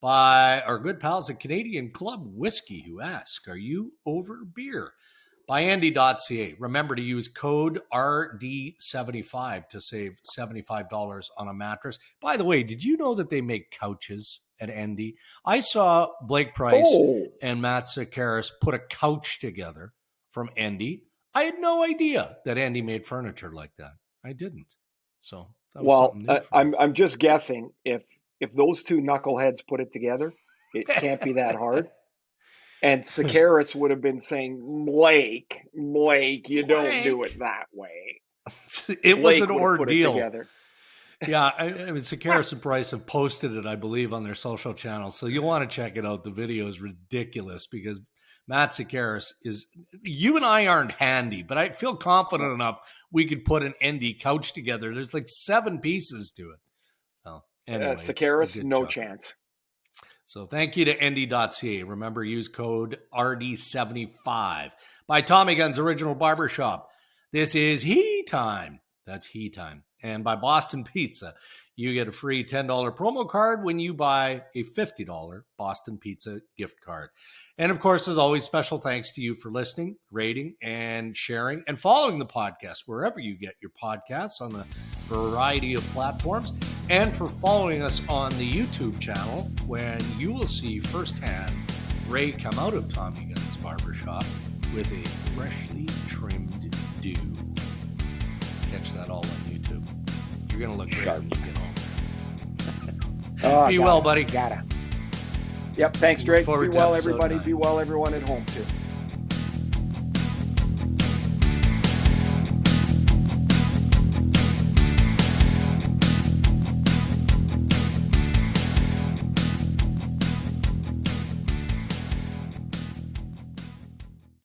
by our good pals at Canadian Club Whiskey, who ask, are you over beer? By Andy.ca. Remember to use code RD75 to save $75 on a mattress. By the way, did you know that they make couches at Andy? I saw Blake Price and Matt Sakaris put a couch together from Andy. I had no idea that Andy made furniture like that. I didn't. So that was something new for me. I'm just guessing if those two knuckleheads put it together, it can't be that hard. And Sakaris would have been saying, Blake, you don't do it that way. It was an Blake would have put it ordeal. together. Yeah, I mean, Sakaris and Price have posted it, I believe, on their social channels. So you'll want to check it out. The video is ridiculous because Matt Sakaris is, you and I aren't handy, but I feel confident enough we could put an Endy couch together. There's like 7 pieces to it. Well, anyway, Sakaris, no chance. So thank you to Endy.ca. Remember, use code RD75. By Tommy Gunn's Original Barbershop. This is He Time. That's He Time. And by Boston Pizza. You get a free $10 promo card when you buy a $50 Boston Pizza gift card. And of course, as always, special thanks to you for listening, rating, and sharing, and following the podcast wherever you get your podcasts on the variety of platforms, and for following us on the YouTube channel when you will see firsthand Ray come out of Tommy Gunn's barbershop with a freshly trimmed do. Catch that all on YouTube. You're going to look great when you get home. Be well, buddy. Gotta. Yep. Thanks, Drake. Be well, everybody. Episode 9. Be well, everyone at home, too.